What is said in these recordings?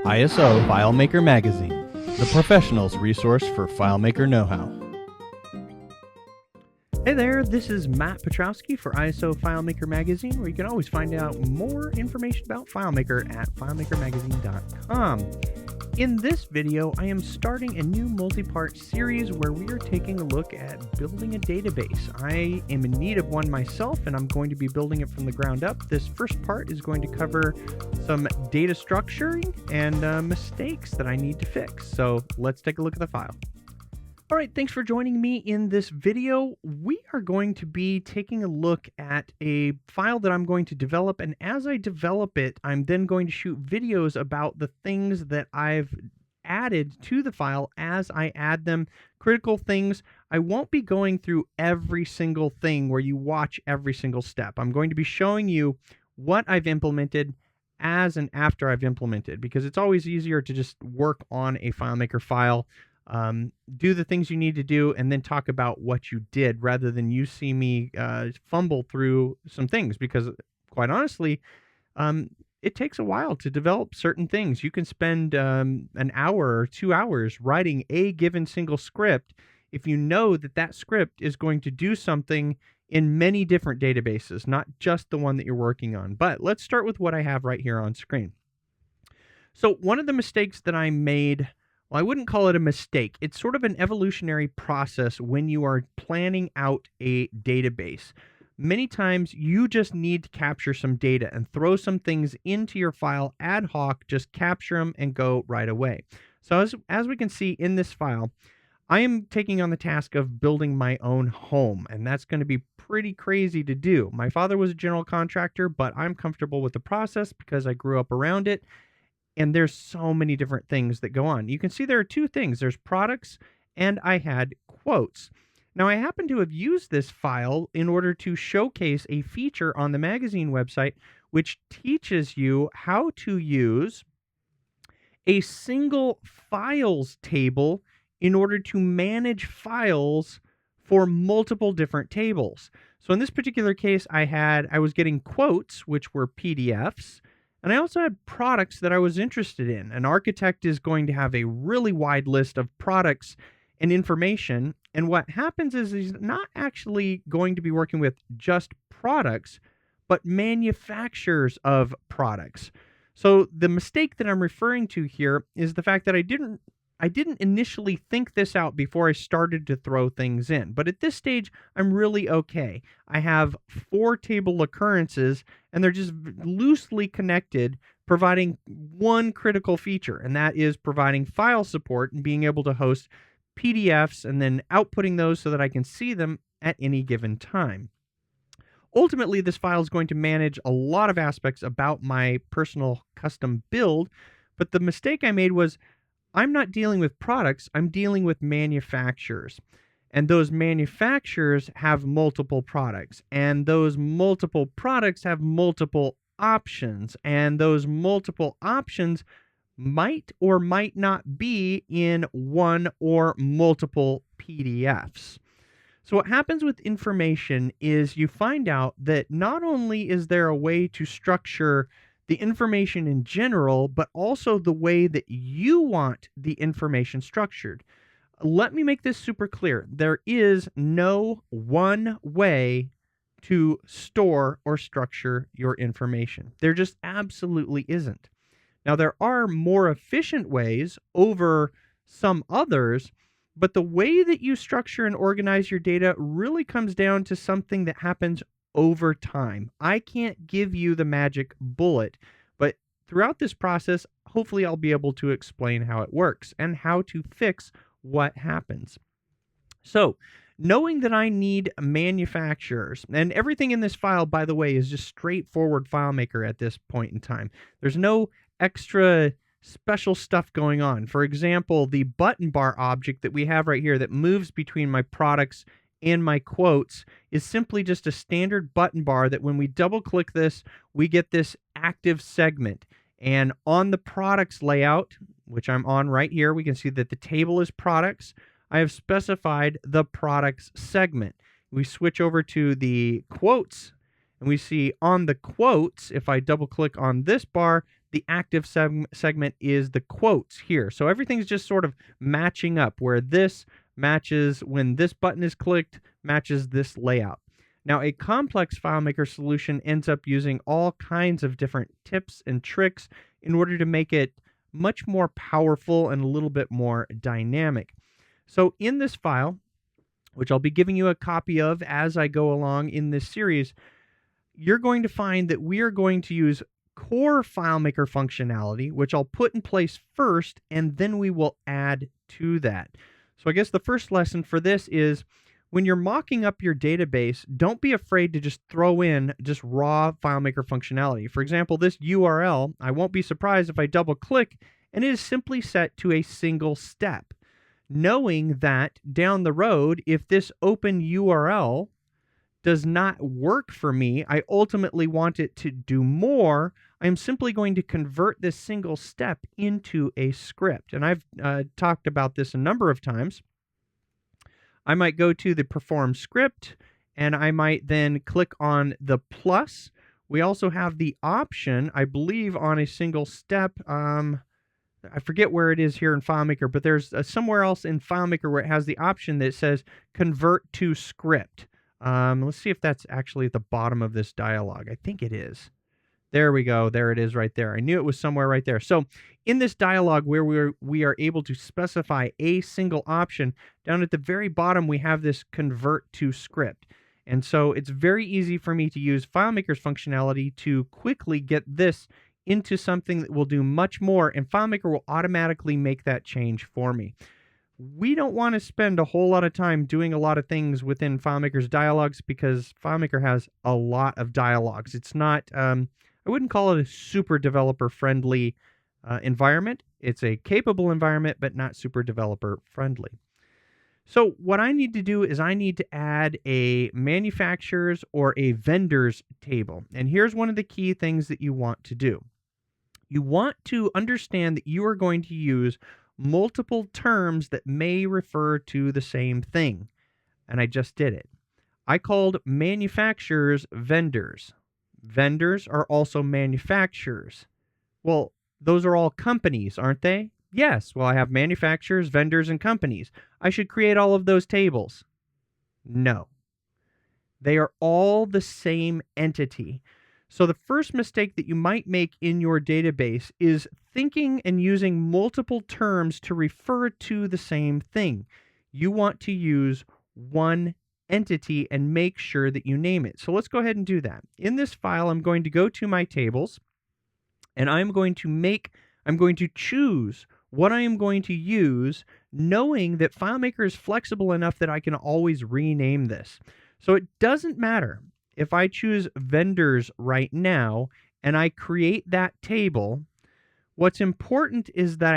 ISO FileMaker Magazine, the professional's resource for FileMaker know-how. Hey there, this is Matt Petrowski for ISO FileMaker Magazine, where you can always find out more information about FileMaker at FileMakerMagazine.com. In this video, I am starting a new multi-part series where we are taking a look at building a database. I am in need of one myself, and I'm going to be building it from the ground up. This first part is going to cover some data structuring and mistakes that I need to fix. So let's take a look at the file. All right, thanks for joining me in this video. We are going to be taking a look at a file that I'm going to develop, and as I develop it, I'm then going to shoot videos about the things that I've added to the file as I add them. Critical things. I won't be going through every single thing where you watch every single step. I'm going to be showing you what I've implemented as and after I've implemented, because it's always easier to just work on a FileMaker file, do the things you need to do, and then talk about what you did rather than you see me fumble through some things, because quite honestly, it takes a while to develop certain things. You can spend an hour or 2 hours writing a given single script if you know that that script is going to do something in many different databases, not just the one that you're working on. But let's start with what I have right here on screen. So one of the mistakes that I made, well, I wouldn't call it a mistake. It's sort of an evolutionary process when you are planning out a database. Many times you just need to capture some data and throw some things into your file ad hoc, just capture them and go right away. So as we can see in this file, I am taking on the task of building my own home, and that's going to be pretty crazy to do. My father was a general contractor, but I'm comfortable with the process because I grew up around it. And there's so many different things that go on. You can see there are two things. There's products, and I had quotes. Now, I happen to have used this file in order to showcase a feature on the magazine website, which teaches you how to use a single files table in order to manage files for multiple different tables. So in this particular case, I was getting quotes, which were PDFs. And I also had products that I was interested in. An architect is going to have a really wide list of products and information. And what happens is he's not actually going to be working with just products, but manufacturers of products. So the mistake that I'm referring to here is the fact that I didn't initially think this out before I started to throw things in. But at this stage, I'm really okay. I have 4 table occurrences, and they're just loosely connected, providing one critical feature, and that is providing file support and being able to host PDFs and then outputting those so that I can see them at any given time. Ultimately, this file is going to manage a lot of aspects about my personal custom build, but the mistake I made was I'm not dealing with products, I'm dealing with manufacturers. And those manufacturers have multiple products, and those multiple products have multiple options, and those multiple options might or might not be in one or multiple PDFs. So what happens with information is you find out that not only is there a way to structure the information in general, but also the way that you want the information structured. Let me make this super clear. There is no one way to store or structure your information. There just absolutely isn't. Now, there are more efficient ways over some others, but the way that you structure and organize your data really comes down to something that happens over time. I can't give you the magic bullet, but throughout this process, hopefully I'll be able to explain how it works and how to fix what happens. So, knowing that I need manufacturers, and everything in this file, by the way, is just straightforward FileMaker at this point in time. There's no extra special stuff going on. For example, the button bar object that we have right here that moves between my products and my quotes is simply just a standard button bar that when we double click this, we get this active segment. And on the products layout, which I'm on right here, we can see that the table is products. I have specified the products segment. We switch over to the quotes, and we see on the quotes, if I double click on this bar, the active segment is the quotes here. So everything's just sort of matching up, where this matches when this button is clicked, matches this layout. Now, a complex FileMaker solution ends up using all kinds of different tips and tricks in order to make it much more powerful and a little bit more dynamic. So in this file, which I'll be giving you a copy of as I go along in this series, you're going to find that we are going to use core FileMaker functionality, which I'll put in place first, and then we will add to that. So I guess the first lesson for this is, when you're mocking up your database, don't be afraid to just throw in just raw FileMaker functionality. For example, this URL, I won't be surprised if I double click and it is simply set to a single step, knowing that down the road, if this open URL does not work for me, I ultimately want it to do more, I'm simply going to convert this single step into a script. And I've talked about this a number of times. I might go to the perform script, and I might then click on the plus. We also have the option, I believe, on a single step. I forget where it is here in FileMaker, but there's somewhere else in FileMaker where it has the option that says convert to script. Let's see if that's actually at the bottom of this dialog. I think it is. There we go. There it is right there. I knew it was somewhere right there. So in this dialog where we are able to specify a single option, down at the very bottom we have this convert to script. And so it's very easy for me to use FileMaker's functionality to quickly get this into something that will do much more, and FileMaker will automatically make that change for me. We don't want to spend a whole lot of time doing a lot of things within FileMaker's dialogues, because FileMaker has a lot of dialogues. It's not, I wouldn't call it a super developer-friendly environment. It's a capable environment, but not super developer-friendly. So what I need to do is I need to add a manufacturers or a vendors table. And here's one of the key things that you want to do. You want to understand that you are going to use multiple terms that may refer to the same thing. And I just did it. I called manufacturers vendors. Vendors are also manufacturers. Well, those are all companies, aren't they? Yes. Well, I have manufacturers, vendors, and companies. I should create all of those tables. No. They are all the same entity. So the first mistake that you might make in your database is thinking and using multiple terms to refer to the same thing. You want to use one entity and make sure that you name it. So let's go ahead and do that. In this file, I'm going to go to my tables, and I'm going to choose what I am going to use, knowing that FileMaker is flexible enough that I can always rename this. So it doesn't matter if I choose vendors right now and I create that table. What's important is that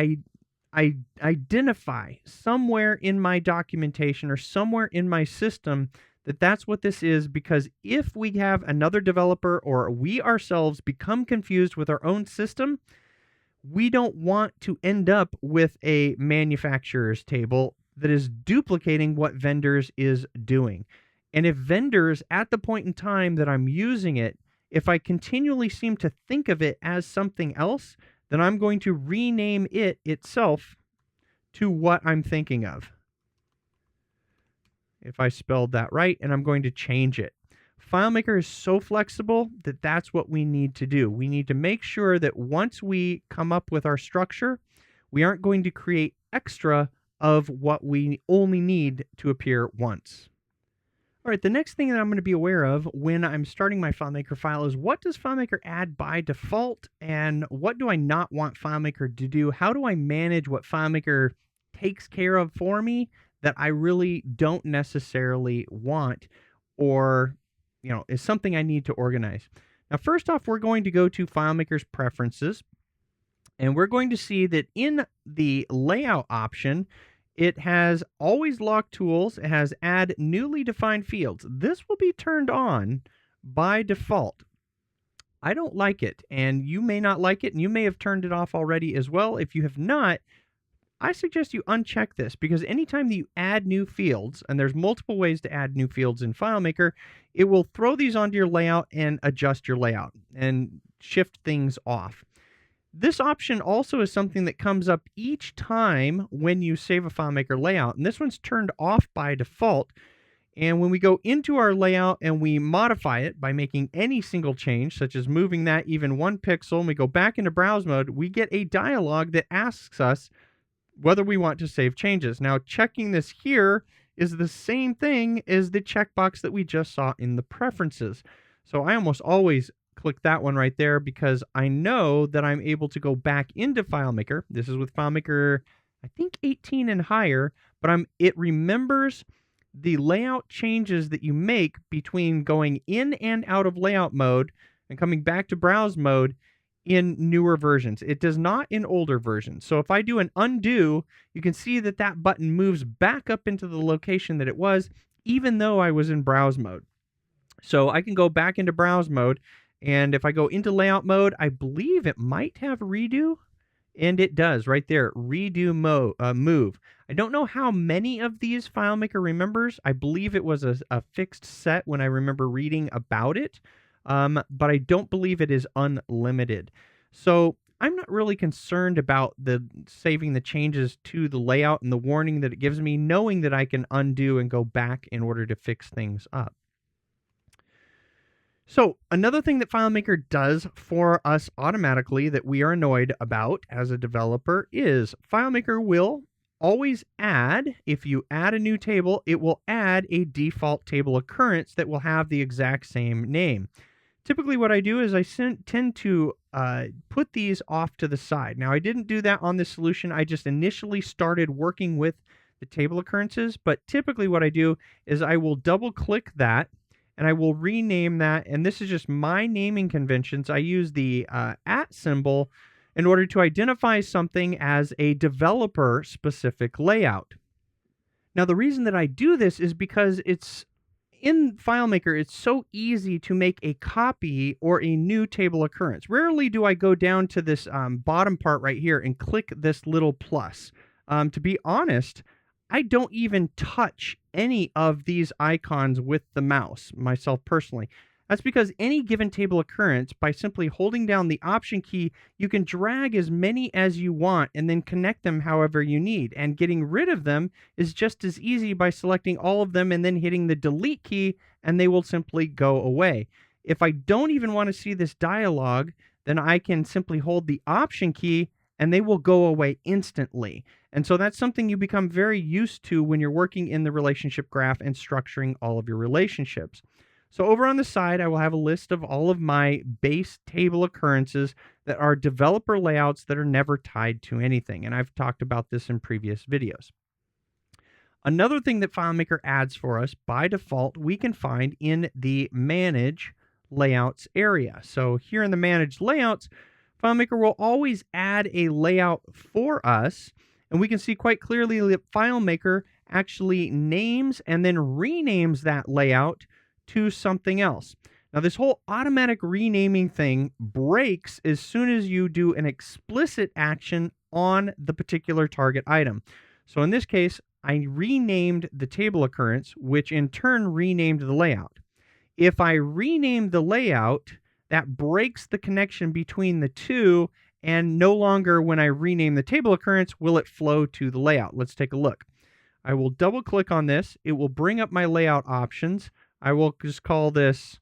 I identify somewhere in my documentation or somewhere in my system that that's what this is, because if we have another developer or we ourselves become confused with our own system, we don't want to end up with a manufacturer's table that is duplicating what vendors is doing. And if vendors, at the point in time that I'm using it, if I continually seem to think of it as something else, then I'm going to rename it itself to what I'm thinking of. If I spelled that right, and I'm going to change it. FileMaker is so flexible that that's what we need to do. We need to make sure that once we come up with our structure, we aren't going to create extra of what we only need to appear once. All right, the next thing that I'm going to be aware of when I'm starting my FileMaker file is, what does FileMaker add by default, and what do I not want FileMaker to do? How do I manage what FileMaker takes care of for me that I really don't necessarily want, or is something I need to organize? Now, first off, we're going to go to FileMaker's preferences, and we're going to see that in the layout option, it has always lock tools. It has add newly defined fields. This will be turned on by default. I don't like it, and you may not like it, and you may have turned it off already as well. If you have not, I suggest you uncheck this, because anytime that you add new fields, and there's multiple ways to add new fields in FileMaker, it will throw these onto your layout and adjust your layout and shift things off. This option also is something that comes up each time when you save a FileMaker layout, and this one's turned off by default. And when we go into our layout and we modify it by making any single change, such as moving that even 1 pixel, and we go back into browse mode, we get a dialog that asks us whether we want to save changes. Now, checking this here is the same thing as the checkbox that we just saw in the preferences. So I almost always click that one right there because I know that I'm able to go back into FileMaker. This is with FileMaker, I think 18 and higher, but it remembers the layout changes that you make between going in and out of layout mode and coming back to browse mode in newer versions. It does not in older versions. So if I do an undo, you can see that that button moves back up into the location that it was, even though I was in browse mode. So I can go back into browse mode, and if I go into layout mode, I believe it might have redo, and it does right there, redo move. I don't know how many of these FileMaker remembers. I believe it was a fixed set when I remember reading about it, but I don't believe it is unlimited. So I'm not really concerned about saving the changes to the layout and the warning that it gives me, knowing that I can undo and go back in order to fix things up. So another thing that FileMaker does for us automatically that we are annoyed about as a developer is FileMaker will always add, if you add a new table, it will add a default table occurrence that will have the exact same name. Typically what I do is I tend to put these off to the side. Now I didn't do that on this solution. I just initially started working with the table occurrences, but typically what I do is I will double click that and I will rename that, and this is just my naming conventions. I use the @ symbol in order to identify something as a developer-specific layout. Now, the reason that I do this is because in FileMaker, it's so easy to make a copy or a new table occurrence. Rarely do I go down to this bottom part right here and click this little plus. To be honest, I don't even touch any of these icons with the mouse, myself personally. That's because any given table occurrence, by simply holding down the Option key, you can drag as many as you want and then connect them however you need. And getting rid of them is just as easy by selecting all of them and then hitting the Delete key, and they will simply go away. If I don't even want to see this dialog, then I can simply hold the Option key and they will go away instantly. And so that's something you become very used to when you're working in the relationship graph and structuring all of your relationships. So over on the side, I will have a list of all of my base table occurrences that are developer layouts that are never tied to anything. And I've talked about this in previous videos. Another thing that FileMaker adds for us by default, we can find in the Manage Layouts area. So here in the Manage Layouts, FileMaker will always add a layout for us, and we can see quite clearly that FileMaker actually names and then renames that layout to something else. Now, this whole automatic renaming thing breaks as soon as you do an explicit action on the particular target item. So in this case, I renamed the table occurrence, which in turn renamed the layout. If I rename the layout, that breaks the connection between the two, and no longer when I rename the table occurrence will it flow to the layout. Let's take a look. I will double click on this. It will bring up my layout options. I will just call this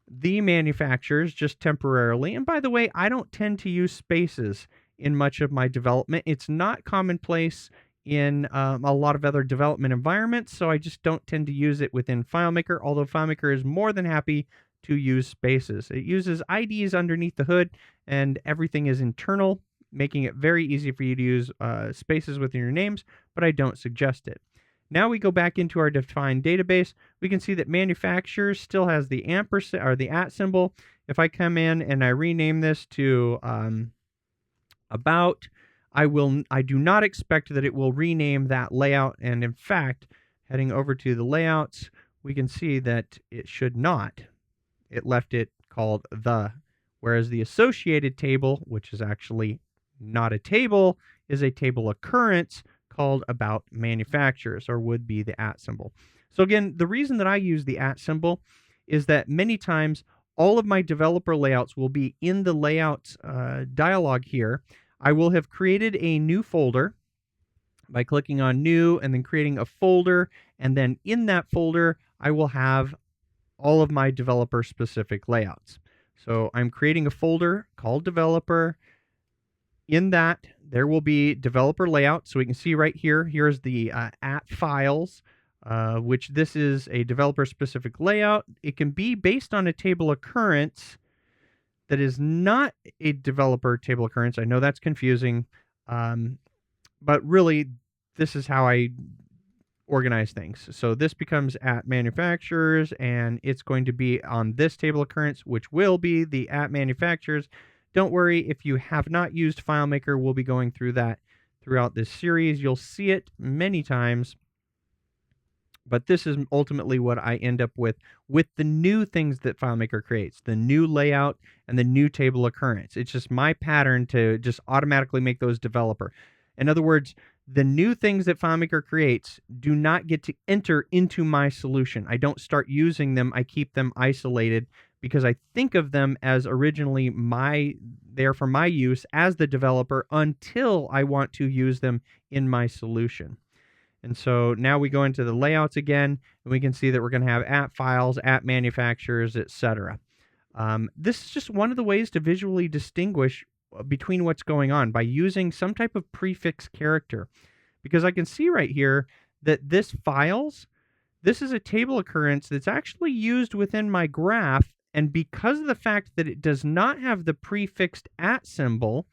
the manufacturers just temporarily. And by the way, I don't tend to use spaces in much of my development. It's not commonplace in a lot of other development environments, so I just don't tend to use it within FileMaker, although FileMaker is more than happy to use spaces. It uses IDs underneath the hood, and everything is internal, making it very easy for you to use spaces within your names, but I don't suggest it. Now we go back into our defined database. We can see that manufacturers still has the ampersand or the @ symbol. If I come in and I rename this to about, I do not expect that it will rename that layout, and in fact, heading over to the layouts, we can see that it should not. It left it called the, whereas the associated table, which is actually not a table, is a table occurrence called about manufacturers, or would be the @ symbol. So again, the reason that I use the @ symbol is that many times all of my developer layouts will be in the layouts dialog here. I will have created a new folder by clicking on new and then creating a folder. And then in that folder, I will have all of my developer specific layouts. So I'm creating a folder called developer. In that, there will be developer layout. So we can see right here, here's the at files, which this is a developer specific layout. It can be based on a table occurrence that is not a developer table occurrence. I know that's confusing, but really, this is how I organize things. So this becomes at manufacturers, and it's going to be on this table occurrence, which will be the at manufacturers. Don't worry, if you have not used FileMaker, we'll be going through that throughout this series. You'll see it many times, but this is ultimately what I end up with the new things that FileMaker creates, the new layout and the new table occurrence. It's just my pattern to just automatically make those developer. In other words, the new things that FileMaker creates do not get to enter into my solution. I don't start using them. I keep them isolated because I think of them as originally there for my use as the developer until I want to use them in my solution. And so now we go into the layouts again, and we can see that we're going to have at files, at manufacturers, etc. This is just one of the ways to visually distinguish between what's going on by using some type of prefix character. Because I can see right here that this is a table occurrence that's actually used within my graph, and because of the fact that it does not have the prefixed at symbol,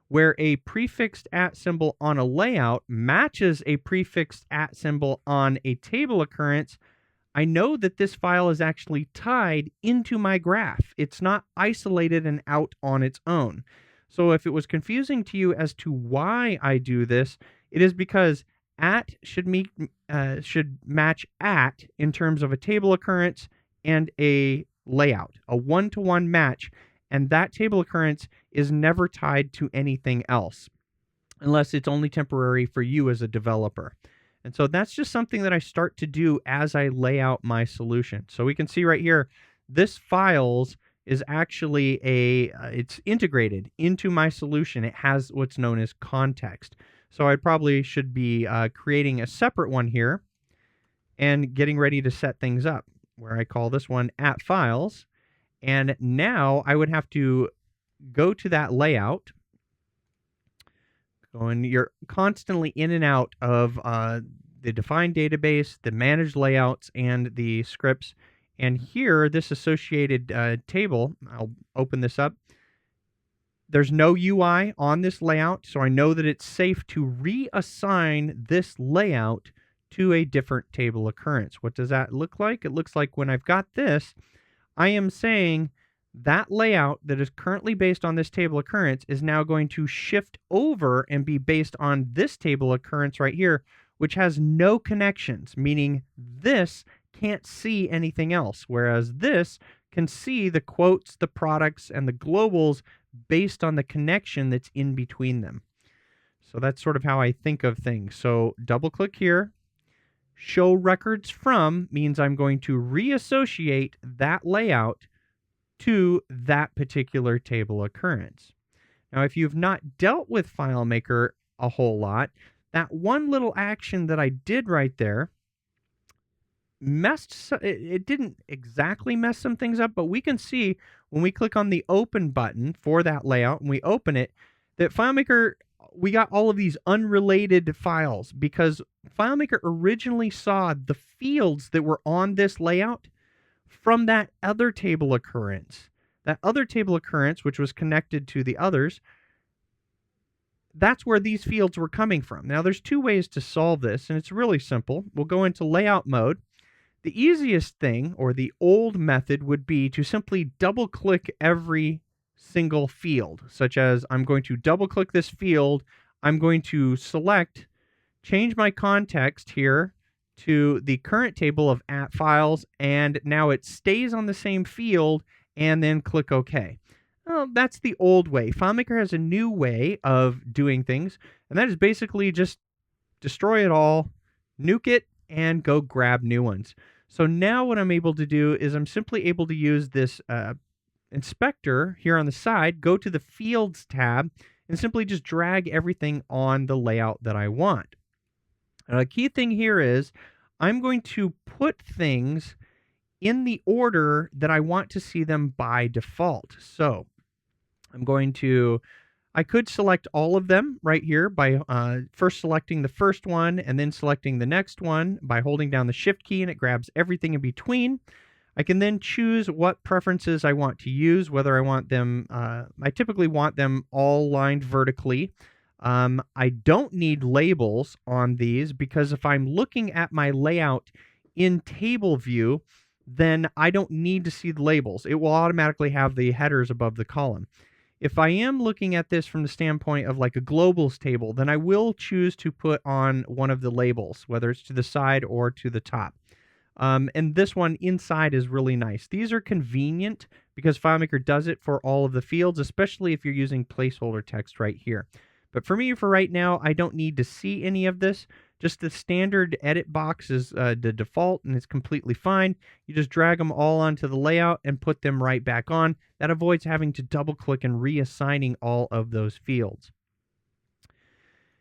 where a prefixed at symbol on a layout matches a prefixed at symbol on a table occurrence, I know that this file is actually tied into my graph. It's not isolated and out on its own. So if it was confusing to you as to why I do this, it is because at should match at in terms of a table occurrence and a layout, a one-to-one match, and that table occurrence is never tied to anything else unless it's only temporary for you as a developer. And so that's just something that I start to do as I lay out my solution. So we can see right here, this files is actually it's integrated into my solution. It has what's known as context. So I probably should be creating a separate one here and getting ready to set things up, where I call this one at files. And now I would have to go to that layout. And you're constantly in and out of the defined database, the managed layouts, and the scripts. And here, this associated table, I'll open this up. There's no UI on this layout, so I know that it's safe to reassign this layout to a different table occurrence. What does that look like? It looks like when I've got this, I am saying that layout that is currently based on this table occurrence is now going to shift over and be based on this table occurrence right here, which has no connections, meaning this can't see anything else, whereas this can see the quotes, the products, and the globals based on the connection that's in between them. So that's sort of how I think of things. So double click here. Show records from means I'm going to reassociate that layout to that particular table occurrence. Now, if you've not dealt with FileMaker a whole lot, that one little action that I did right there it didn't exactly mess some things up, but we can see when we click on the open button for that layout and we open it, that FileMaker, we got all of these unrelated files because FileMaker originally saw the fields that were on this layout from that other table occurrence. That other table occurrence, which was connected to the others, that's where these fields were coming from. Now, there's two ways to solve this, and it's really simple. We'll go into layout mode. The easiest thing, or the old method, would be to simply double-click every single field, such as I'm going to double-click this field, I'm going to select, change my context here to the current table of at files, and now it stays on the same field, and then click OK. Well, that's the old way. FileMaker has a new way of doing things, and that is basically just destroy it all, nuke it, and go grab new ones. So now what I'm able to do is I'm simply able to use this inspector here on the side, go to the Fields tab, and simply just drag everything on the layout that I want. Now, the key thing here is I'm going to put things in the order that I want to see them by default. So I could select all of them right here by first selecting the first one and then selecting the next one by holding down the Shift key, and it grabs everything in between. I can then choose what preferences I want to use, whether I want them, I typically want them all lined vertically. I don't need labels on these because if I'm looking at my layout in table view, then I don't need to see the labels. It will automatically have the headers above the column. If I am looking at this from the standpoint of like a globals table, then I will choose to put on one of the labels, whether it's to the side or to the top. And this one inside is really nice. These are convenient because FileMaker does it for all of the fields, especially if you're using placeholder text right here. But for me, for right now, I don't need to see any of this. Just the standard edit box is the default, and it's completely fine. You just drag them all onto the layout and put them right back on. That avoids having to double-click and reassigning all of those fields.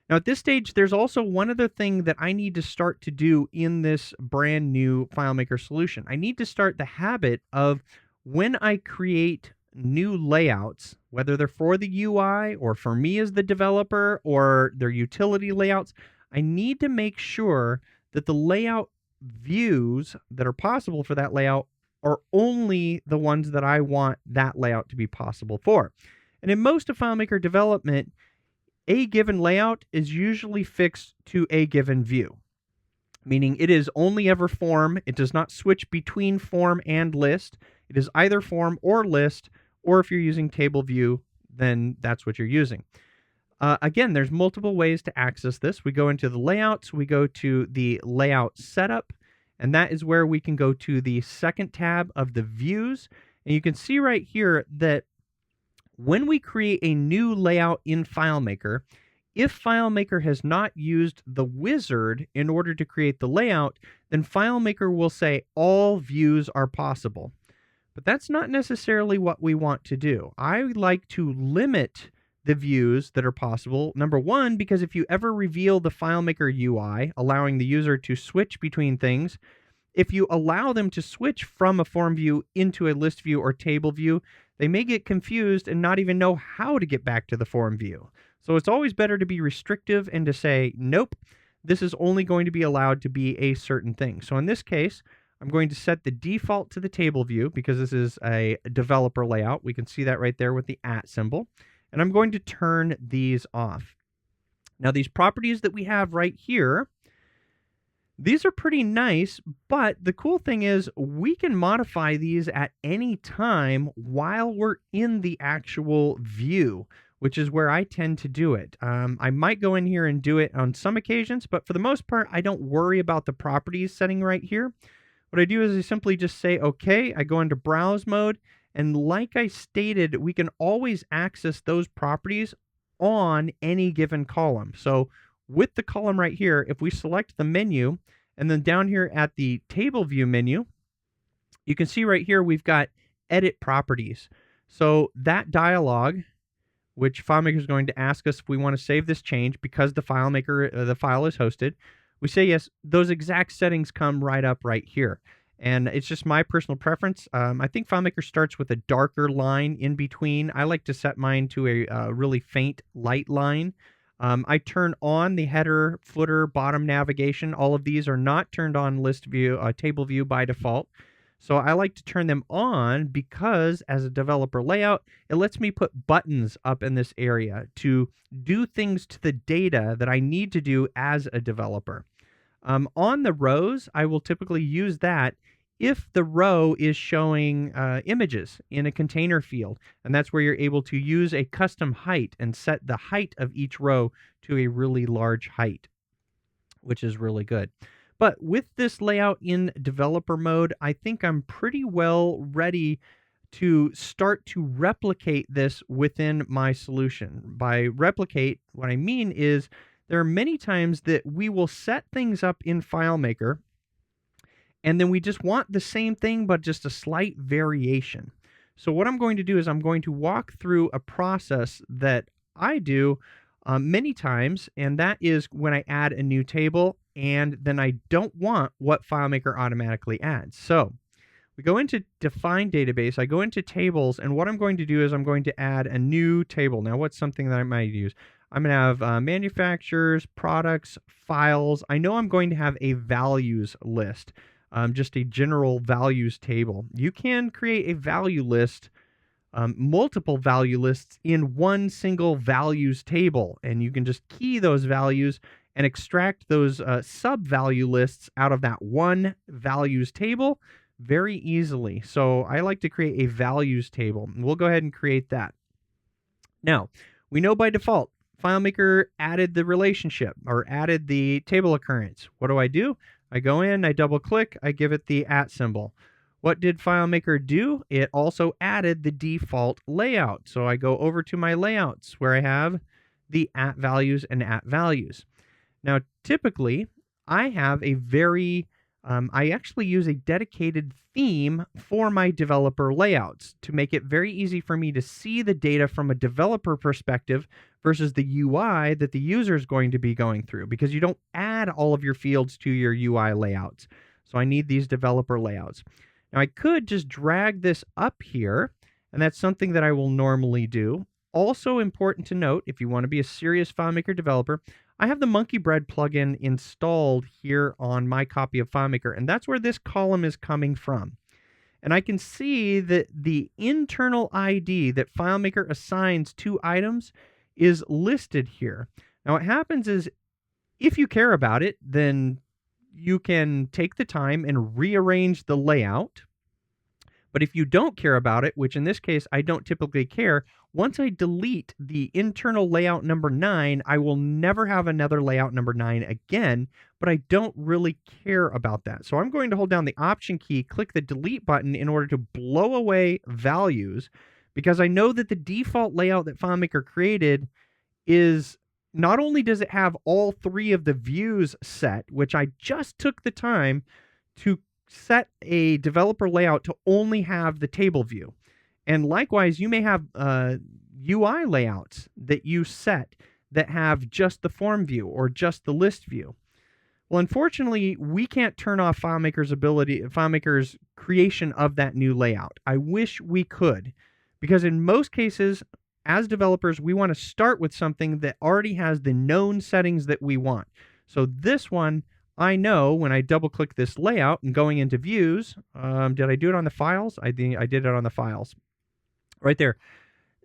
Now, at this stage, there's also one other thing that I need to start to do in this brand new FileMaker solution. I need to start the habit of when I create new layouts, whether they're for the UI or for me as the developer or they're utility layouts, I need to make sure that the layout views that are possible for that layout are only the ones that I want that layout to be possible for. And in most of FileMaker development, a given layout is usually fixed to a given view, meaning it is only ever form. It does not switch between form and list. It is either form or list, or if you're using table view, then that's what you're using. Again, there's multiple ways to access this. We go into the layouts, we go to the layout setup, and that is where we can go to the second tab of the views. And you can see right here that when we create a new layout in FileMaker, if FileMaker has not used the wizard in order to create the layout, then FileMaker will say all views are possible. But that's not necessarily what we want to do. I like to limit the views that are possible. Number one, because if you ever reveal the FileMaker UI, allowing the user to switch between things, if you allow them to switch from a form view into a list view or table view, they may get confused and not even know how to get back to the form view. So it's always better to be restrictive and to say, nope, this is only going to be allowed to be a certain thing. So in this case, I'm going to set the default to the table view because this is a developer layout. We can see that right there with the @ symbol. And I'm going to turn these off. Now, these properties that we have right here, these are pretty nice, but the cool thing is we can modify these at any time while we're in the actual view, which is where I tend to do it. I might go in here and do it on some occasions, but for the most part, I don't worry about the properties setting right here. What I do is I simply just say, okay, I go into browse mode, and like I stated, we can always access those properties on any given column. So with the column right here, if we select the menu, and then down here at the table view menu, you can see right here we've got edit properties. So that dialog, which FileMaker is going to ask us if we want to save this change because the file is hosted, we say yes. Those exact settings come right up right here. And it's just my personal preference. I think FileMaker starts with a darker line in between. I like to set mine to a really faint light line. I turn on the header, footer, bottom navigation. All of these are not turned on list view, table view by default. So I like to turn them on because as a developer layout, it lets me put buttons up in this area to do things to the data that I need to do as a developer. On the rows, I will typically use that if the row is showing images in a container field. And that's where you're able to use a custom height and set the height of each row to a really large height, which is really good. But with this layout in developer mode, I think I'm pretty well ready to start to replicate this within my solution. By replicate, what I mean is there are many times that we will set things up in FileMaker and then we just want the same thing, but just a slight variation. So what I'm going to do is I'm going to walk through a process that I do many times, and that is when I add a new table and then I don't want what FileMaker automatically adds. So we go into Define Database, I go into Tables, and what I'm going to do is I'm going to add a new table. Now, what's something that I might use? I'm going to have manufacturers, products, files. I know I'm going to have a values list, just a general values table. You can create a value list, multiple value lists in one single values table, and you can just key those values and extract those sub-value lists out of that one values table very easily. So I like to create a values table. We'll go ahead and create that. Now, we know by default, FileMaker added the relationship or added the table occurrence. What do? I go in, I double click, I give it the @ symbol. What did FileMaker do? It also added the default layout. So I go over to my layouts where I have the @values and @values. Now, typically, I have a I actually use a dedicated theme for my developer layouts to make it very easy for me to see the data from a developer perspective versus the UI that the user is going to be going through, because you don't add all of your fields to your UI layouts. So I need these developer layouts. Now, I could just drag this up here, and that's something that I will normally do. Also important to note, if you want to be a serious FileMaker developer, I have the Monkey Bread plugin installed here on my copy of FileMaker, and that's where this column is coming from. And I can see that the internal ID that FileMaker assigns to items is listed here. Now, what happens is, if you care about it, then you can take the time and rearrange the layout. But if you don't care about it, which in this case I don't typically care, once I delete the internal layout number 9, I will never have another layout number 9 again, but I don't really care about that. So I'm going to hold down the Option key, click the Delete button in order to blow away values, because I know that the default layout that FileMaker created is, not only does it have all 3 of the views set, which I just took the time to set a developer layout to only have the table view. And likewise, you may have UI layouts that you set that have just the form view or just the list view. Well, unfortunately, we can't turn off FileMaker's creation of that new layout. I wish we could, because in most cases, as developers, we want to start with something that already has the known settings that we want. So this one, I know when I double click this layout and going into views, did I do it on the files? I think I did it on the files. Right there.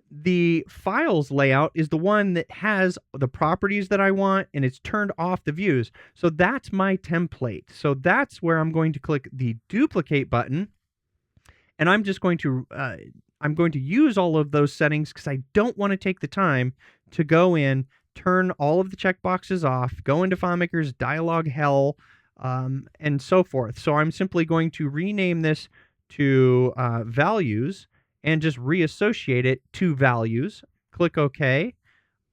The files layout is the one that has the properties that I want, and it's turned off the views. So that's my template. So that's where I'm going to click the duplicate button, and I'm just going to use all of those settings because I don't want to take the time to go in, turn all of the checkboxes off, go into FileMaker's dialog hell, and so forth. So I'm simply going to rename this to values and just reassociate it to values. Click OK.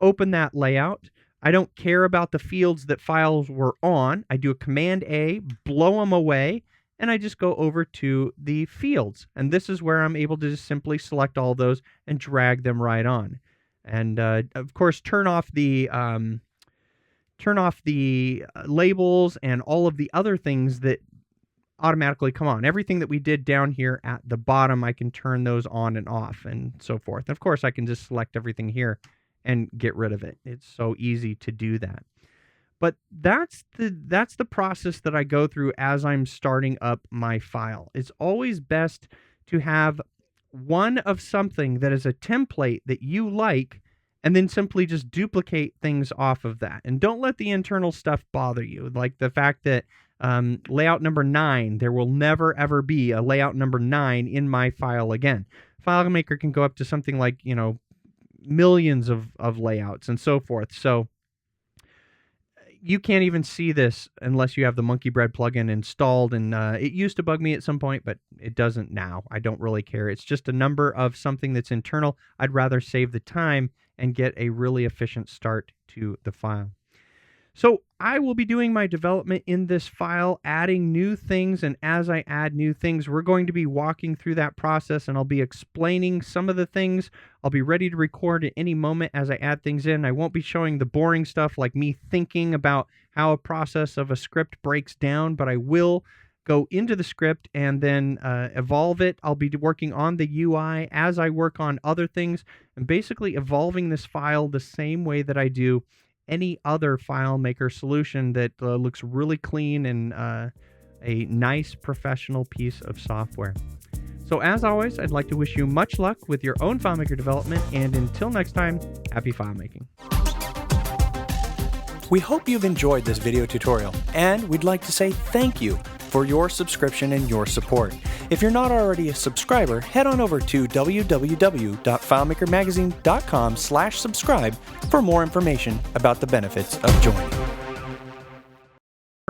Open that layout. I don't care about the fields that files were on. I do a Command A, blow them away, and I just go over to the fields. And this is where I'm able to just simply select all those and drag them right on. And of course, turn off the labels and all of the other things that automatically come on. Everything that we did down here at the bottom, I can turn those on and off and so forth. Of course, I can just select everything here and get rid of it. It's so easy to do that. But that's the process that I go through as I'm starting up my file. It's always best to have one of something that is a template that you like, and then simply just duplicate things off of that. And don't let the internal stuff bother you, like the fact that layout number 9, there will never ever be a layout number 9 in my file again. FileMaker can go up to something like, millions of layouts and so forth. So you can't even see this unless you have the Monkey Bread plugin installed, and it used to bug me at some point, but it doesn't now. I don't really care. It's just a number of something that's internal. I'd rather save the time and get a really efficient start to the file. So I will be doing my development in this file, adding new things, and as I add new things, we're going to be walking through that process, and I'll be explaining some of the things. I'll be ready to record at any moment as I add things in. I won't be showing the boring stuff like me thinking about how a process of a script breaks down, but I will go into the script and then evolve it. I'll be working on the UI as I work on other things, and basically evolving this file the same way that I do any other FileMaker solution that looks really clean and a nice professional piece of software. So as always, I'd like to wish you much luck with your own FileMaker development, and until next time, happy FileMaking. We hope you've enjoyed this video tutorial, and we'd like to say thank you for your subscription and your support. If you're not already a subscriber, head on over to www.filemakermagazine.com/subscribe for more information about the benefits of joining.